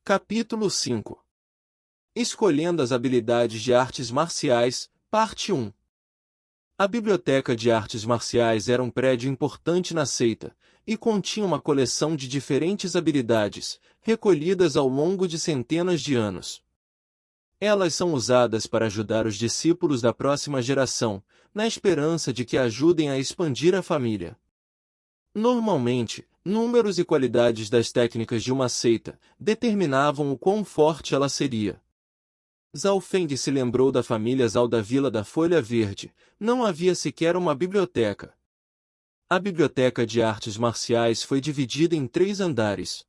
Capítulo 5. Escolhendo as habilidades de artes marciais, parte 1. A Biblioteca de Artes Marciais era um prédio importante na seita, e continha uma coleção de diferentes habilidades, recolhidas ao longo de centenas de anos. Elas são usadas para ajudar os discípulos da próxima geração, na esperança de que ajudem a expandir a família. Normalmente, números e qualidades das técnicas de uma seita determinavam o quão forte ela seria. Zhao Feng se lembrou da família Zhao da Vila da Folha Verde. Não havia sequer uma biblioteca. A Biblioteca de Artes Marciais foi dividida em 3 andares.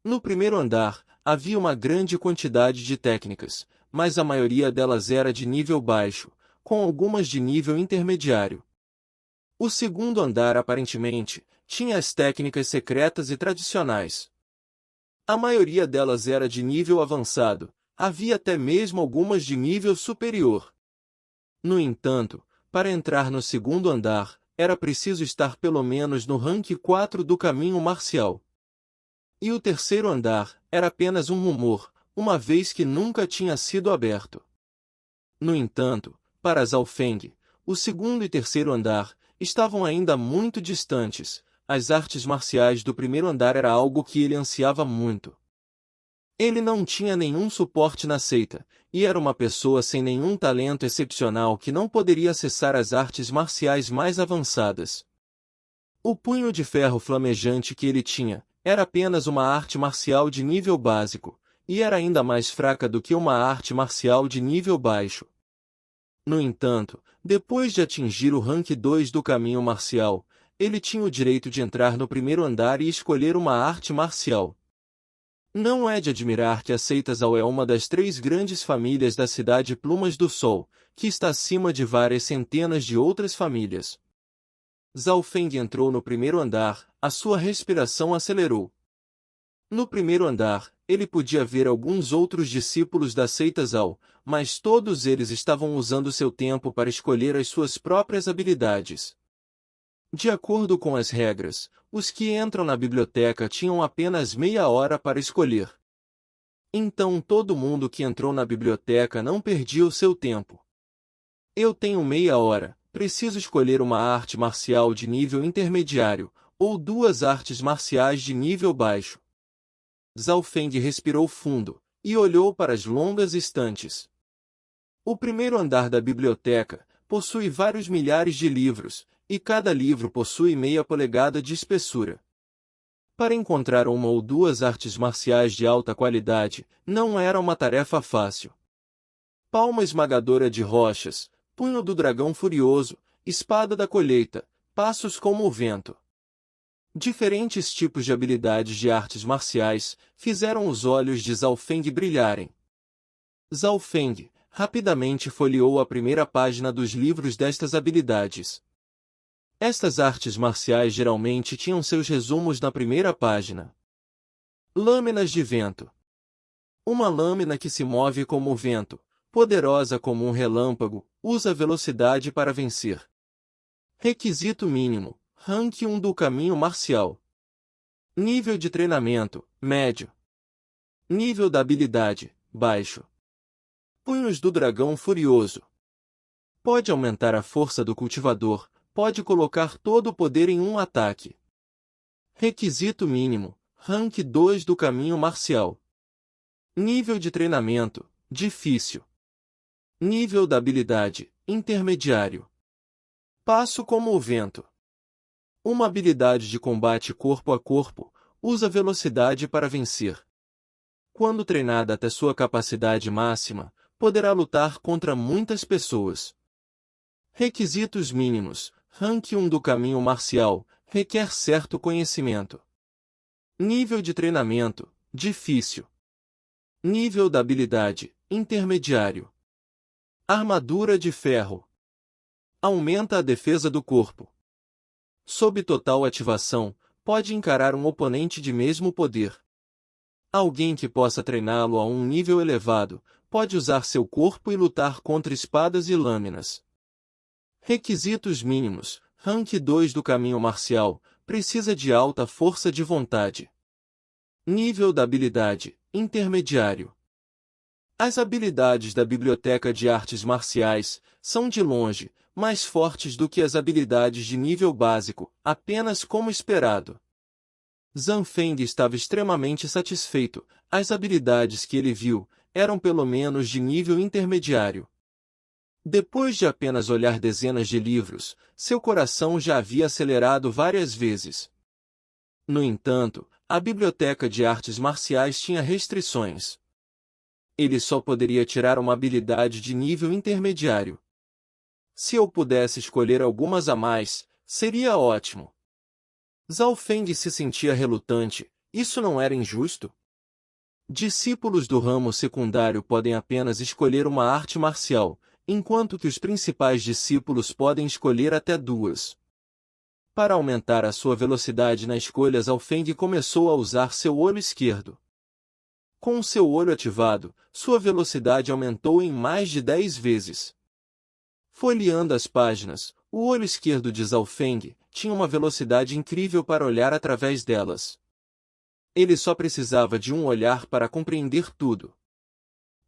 No primeiro andar, havia uma grande quantidade de técnicas, mas a maioria delas era de nível baixo, com algumas de nível intermediário. O segundo andar aparentemente tinha as técnicas secretas e tradicionais. A maioria delas era de nível avançado, havia até mesmo algumas de nível superior. No entanto, para entrar no segundo andar, era preciso estar pelo menos no rank 4 do caminho marcial. E o terceiro andar era apenas um rumor, uma vez que nunca tinha sido aberto. No entanto, para Zhao Feng, o segundo e terceiro andar estavam ainda muito distantes. As artes marciais do primeiro andar era algo que ele ansiava muito. Ele não tinha nenhum suporte na seita, e era uma pessoa sem nenhum talento excepcional que não poderia acessar as artes marciais mais avançadas. O punho de ferro flamejante que ele tinha era apenas uma arte marcial de nível básico, e era ainda mais fraca do que uma arte marcial de nível baixo. No entanto, depois de atingir o rank 2 do caminho marcial, ele tinha o direito de entrar no primeiro andar e escolher uma arte marcial. Não é de admirar que a seita Zhao é uma das 3 grandes famílias da cidade Plumas do Sol, que está acima de várias centenas de outras famílias. Zhao Feng entrou no primeiro andar, a sua respiração acelerou. No primeiro andar, ele podia ver alguns outros discípulos da seita Zhao, mas todos eles estavam usando seu tempo para escolher as suas próprias habilidades. De acordo com as regras, os que entram na biblioteca tinham apenas meia hora para escolher. Então todo mundo que entrou na biblioteca não perdia o seu tempo. Eu tenho meia hora, preciso escolher uma arte marcial de nível intermediário, ou 2 artes marciais de nível baixo. Zhao Feng respirou fundo, e olhou para as longas estantes. O primeiro andar da biblioteca possui vários milhares de livros, e cada livro possui meia polegada de espessura. Para encontrar uma ou 2 artes marciais de alta qualidade, não era uma tarefa fácil. Palma esmagadora de rochas, punho do dragão furioso, espada da colheita, passos como o vento. Diferentes tipos de habilidades de artes marciais fizeram os olhos de Zhao Feng brilharem. Zhao Feng rapidamente folheou a primeira página dos livros destas habilidades. Estas artes marciais geralmente tinham seus resumos na primeira página. Lâminas de vento. Uma lâmina que se move como o vento, poderosa como um relâmpago, usa velocidade para vencer. Requisito mínimo, rank 1 do caminho marcial. Nível de treinamento, médio. Nível da habilidade, baixo. Punhos do dragão furioso. Pode aumentar a força do cultivador, pode colocar todo o poder em um ataque. Requisito mínimo, rank 2 do caminho marcial. Nível de treinamento, difícil. Nível da habilidade, intermediário. Passo como o vento. Uma habilidade de combate corpo a corpo, usa velocidade para vencer. Quando treinada até sua capacidade máxima, poderá lutar contra muitas pessoas. Requisitos mínimos, rank 1 do caminho marcial, requer certo conhecimento. Nível de treinamento, difícil. Nível da habilidade, intermediário. Armadura de ferro. Aumenta a defesa do corpo. Sob total ativação, pode encarar um oponente de mesmo poder. Alguém que possa treiná-lo a um nível elevado, pode usar seu corpo e lutar contra espadas e lâminas. Requisitos mínimos, rank 2 do caminho marcial, precisa de alta força de vontade. Nível da habilidade, intermediário. As habilidades da Biblioteca de Artes Marciais são de longe mais fortes do que as habilidades de nível básico, apenas como esperado. Zhang Feng estava extremamente satisfeito. As habilidades que ele viu eram pelo menos de nível intermediário. Depois de apenas olhar dezenas de livros, seu coração já havia acelerado várias vezes. No entanto, a Biblioteca de Artes Marciais tinha restrições. Ele só poderia tirar uma habilidade de nível intermediário. Se eu pudesse escolher algumas a mais, seria ótimo. Zhao Feng se sentia relutante. Isso não era injusto? Discípulos do ramo secundário podem apenas escolher uma arte marcial, enquanto que os principais discípulos podem escolher até duas. Para aumentar a sua velocidade na escolha, Zhao Feng começou a usar seu olho esquerdo. Com seu olho ativado, sua velocidade aumentou em mais de 10 vezes. Folheando as páginas, o olho esquerdo de Zhao Feng tinha uma velocidade incrível para olhar através delas. Ele só precisava de um olhar para compreender tudo.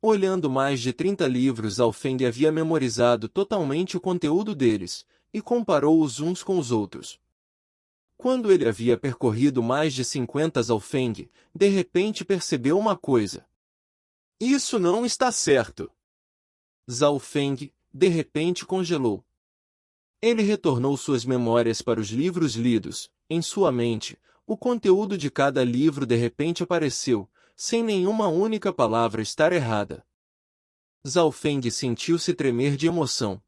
Olhando mais de 30 livros, Zhao Feng havia memorizado totalmente o conteúdo deles, e comparou-os uns com os outros. Quando ele havia percorrido mais de 50, Zhao Feng, de repente percebeu uma coisa. Isso não está certo. Zhao Feng, de repente, congelou. Ele retornou suas memórias para os livros lidos. Em sua mente, o conteúdo de cada livro de repente apareceu, sem nenhuma única palavra estar errada. Zhao Feng sentiu-se tremer de emoção.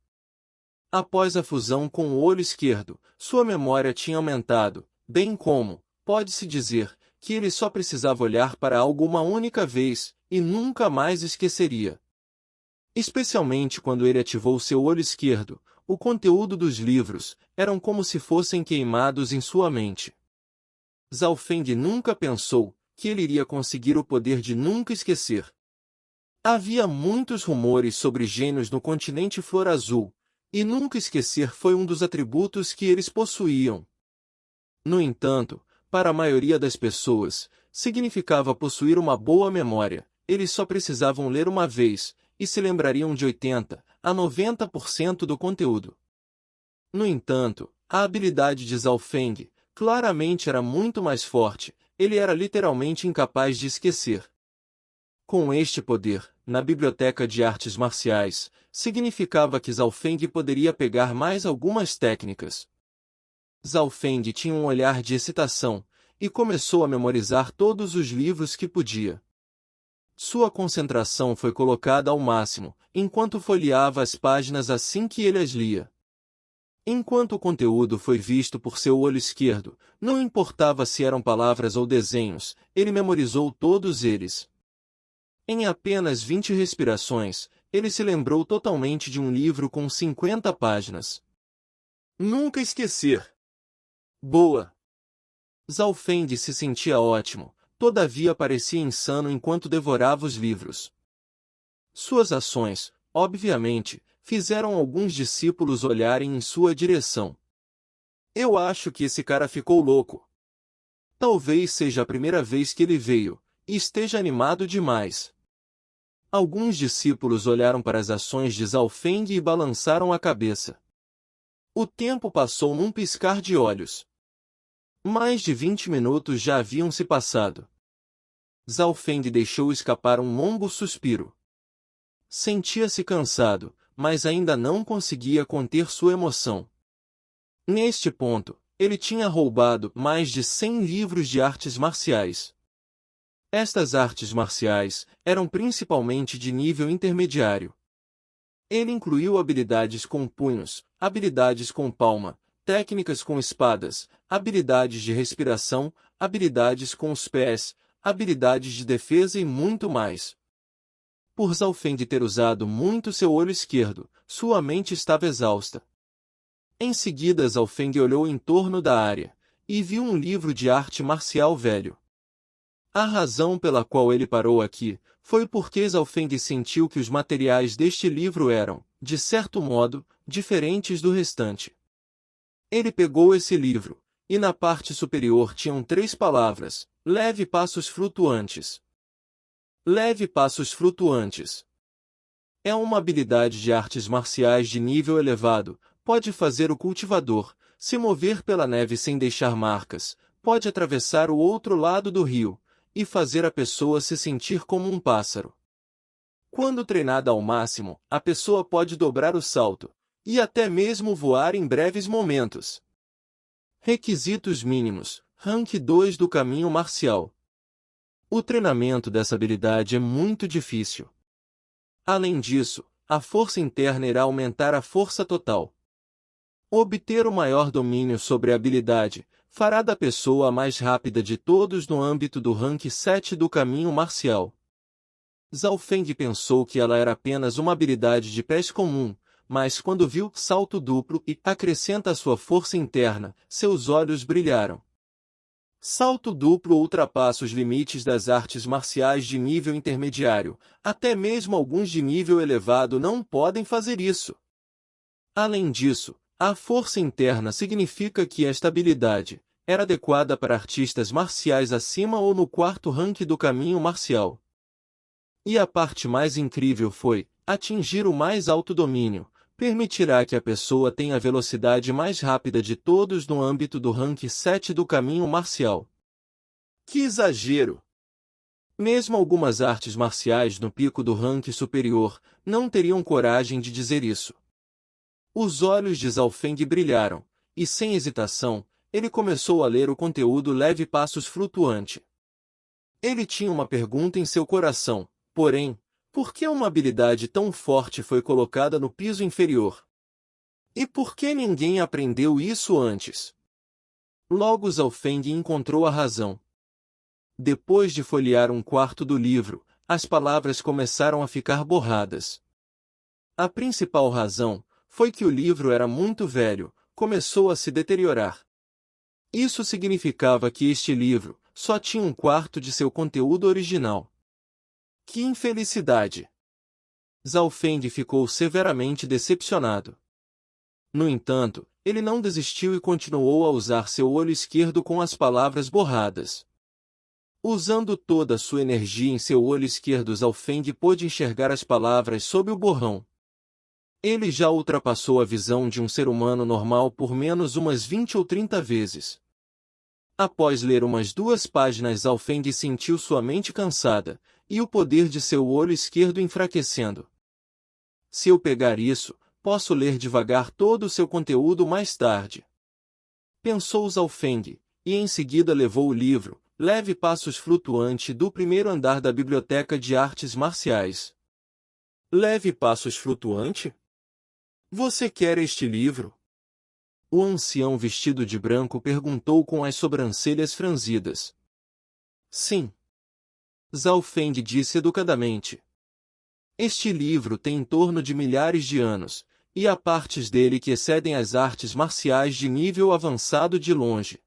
Após a fusão com o olho esquerdo, sua memória tinha aumentado, bem como, pode-se dizer, que ele só precisava olhar para algo uma única vez, e nunca mais esqueceria. Especialmente quando ele ativou seu olho esquerdo, o conteúdo dos livros eram como se fossem queimados em sua mente. Zhao Feng nunca pensou que ele iria conseguir o poder de nunca esquecer. Havia muitos rumores sobre gênios no continente Flor Azul, e nunca esquecer foi um dos atributos que eles possuíam. No entanto, para a maioria das pessoas, significava possuir uma boa memória. Eles só precisavam ler uma vez, e se lembrariam de 80 a 90% do conteúdo. No entanto, a habilidade de Zhao Feng claramente era muito mais forte. Ele era literalmente incapaz de esquecer. Com este poder, na Biblioteca de Artes Marciais, significava que Zhao Feng poderia pegar mais algumas técnicas. Zhao Feng tinha um olhar de excitação, e começou a memorizar todos os livros que podia. Sua concentração foi colocada ao máximo, enquanto folheava as páginas assim que ele as lia. Enquanto o conteúdo foi visto por seu olho esquerdo, não importava se eram palavras ou desenhos, ele memorizou todos eles. Em apenas 20 respirações, ele se lembrou totalmente de um livro com 50 páginas. Nunca esquecer. Boa! Zhao Feng se sentia ótimo, todavia parecia insano enquanto devorava os livros. Suas ações, obviamente, fizeram alguns discípulos olharem em sua direção. Eu acho que esse cara ficou louco. Talvez seja a primeira vez que ele veio, e esteja animado demais. Alguns discípulos olharam para as ações de Zhao Feng e balançaram a cabeça. O tempo passou num piscar de olhos. Mais de 20 minutos já haviam se passado. Zhao Feng deixou escapar um longo suspiro. Sentia-se cansado, mas ainda não conseguia conter sua emoção. Neste ponto, ele tinha roubado mais de 100 livros de artes marciais. Estas artes marciais eram principalmente de nível intermediário. Ele incluiu habilidades com punhos, habilidades com palma, técnicas com espadas, habilidades de respiração, habilidades com os pés, habilidades de defesa e muito mais. Por Zhao Feng ter usado muito seu olho esquerdo, sua mente estava exausta. Em seguida, Zhao Feng olhou em torno da área, e viu um livro de arte marcial velho. A razão pela qual ele parou aqui foi porque Zhao Feng sentiu que os materiais deste livro eram, de certo modo, diferentes do restante. Ele pegou esse livro, e na parte superior tinham 3 palavras: leve passos flutuantes. Leve passos flutuantes. É uma habilidade de artes marciais de nível elevado, pode fazer o cultivador se mover pela neve sem deixar marcas, pode atravessar o outro lado do rio, e fazer a pessoa se sentir como um pássaro. Quando treinada ao máximo, a pessoa pode dobrar o salto, e até mesmo voar em breves momentos. Requisitos mínimos, Rank 2 do caminho marcial. O treinamento dessa habilidade é muito difícil. Além disso, a força interna irá aumentar a força total. Obter o maior domínio sobre a habilidade fará da pessoa a mais rápida de todos no âmbito do Rank 7 do caminho marcial. Zhao Feng pensou que ela era apenas uma habilidade de pés comum, mas quando viu salto duplo e acrescenta a sua força interna, seus olhos brilharam. Salto duplo ultrapassa os limites das artes marciais de nível intermediário, até mesmo alguns de nível elevado não podem fazer isso. Além disso, a força interna significa que esta habilidade era adequada para artistas marciais acima ou no quarto rank do caminho marcial. E a parte mais incrível foi atingir o mais alto domínio. Permitirá que a pessoa tenha a velocidade mais rápida de todos no âmbito do rank 7 do caminho marcial. Que exagero! Mesmo algumas artes marciais no pico do rank superior não teriam coragem de dizer isso. Os olhos de Zhao Feng brilharam, e sem hesitação, ele começou a ler o conteúdo Leve Passos Flutuante. Ele tinha uma pergunta em seu coração, porém, por que uma habilidade tão forte foi colocada no piso inferior? E por que ninguém aprendeu isso antes? Logo Zhao Feng encontrou a razão. Depois de folhear um quarto do livro, as palavras começaram a ficar borradas. A principal razão foi que o livro era muito velho, começou a se deteriorar. Isso significava que este livro só tinha um quarto de seu conteúdo original. Que infelicidade! Zhao Feng ficou severamente decepcionado. No entanto, ele não desistiu e continuou a usar seu olho esquerdo com as palavras borradas. Usando toda a sua energia em seu olho esquerdo, Zhao Feng pôde enxergar as palavras sob o borrão. Ele já ultrapassou a visão de um ser humano normal por menos umas 20 ou 30 vezes. Após ler umas 2 páginas, Zhao Feng sentiu sua mente cansada, e o poder de seu olho esquerdo enfraquecendo. Se eu pegar isso, posso ler devagar todo o seu conteúdo mais tarde. Pensou Zhao Feng, e em seguida levou o livro, Leve Passos Flutuante do primeiro andar da Biblioteca de Artes Marciais. Leve Passos Flutuante? Você quer este livro? O ancião vestido de branco perguntou com as sobrancelhas franzidas. Sim. Zhao Feng disse educadamente. Este livro tem em torno de milhares de anos, e há partes dele que excedem as artes marciais de nível avançado de longe.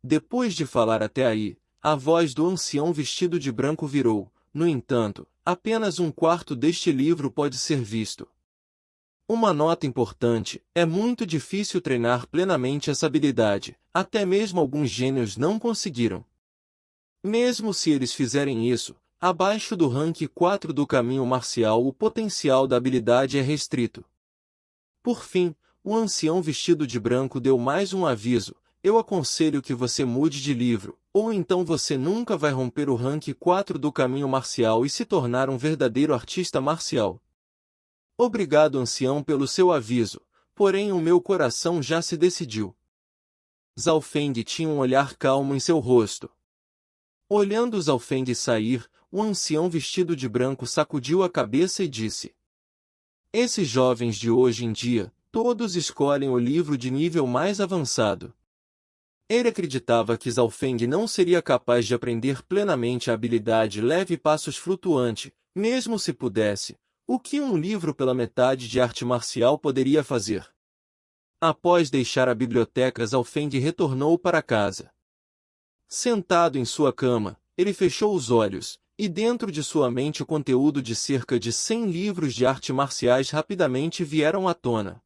Depois de falar até aí, a voz do ancião vestido de branco virou. No entanto, apenas um quarto deste livro pode ser visto. Uma nota importante, é muito difícil treinar plenamente essa habilidade, até mesmo alguns gênios não conseguiram. Mesmo se eles fizerem isso, abaixo do rank 4 do caminho marcial o potencial da habilidade é restrito. Por fim, o ancião vestido de branco deu mais um aviso: eu aconselho que você mude de livro, ou então você nunca vai romper o rank 4 do caminho marcial e se tornar um verdadeiro artista marcial. Obrigado, ancião, pelo seu aviso, porém o meu coração já se decidiu. Zhao Feng tinha um olhar calmo em seu rosto. Olhando Zhao Feng sair, o ancião vestido de branco sacudiu a cabeça e disse: esses jovens de hoje em dia, todos escolhem o livro de nível mais avançado. Ele acreditava que Zhao Feng não seria capaz de aprender plenamente a habilidade Leve Passos Flutuante, mesmo se pudesse. O que um livro pela metade de arte marcial poderia fazer? Após deixar a biblioteca, Zhao Feng retornou para casa. Sentado em sua cama, ele fechou os olhos, e dentro de sua mente o conteúdo de cerca de 100 livros de arte marciais rapidamente vieram à tona.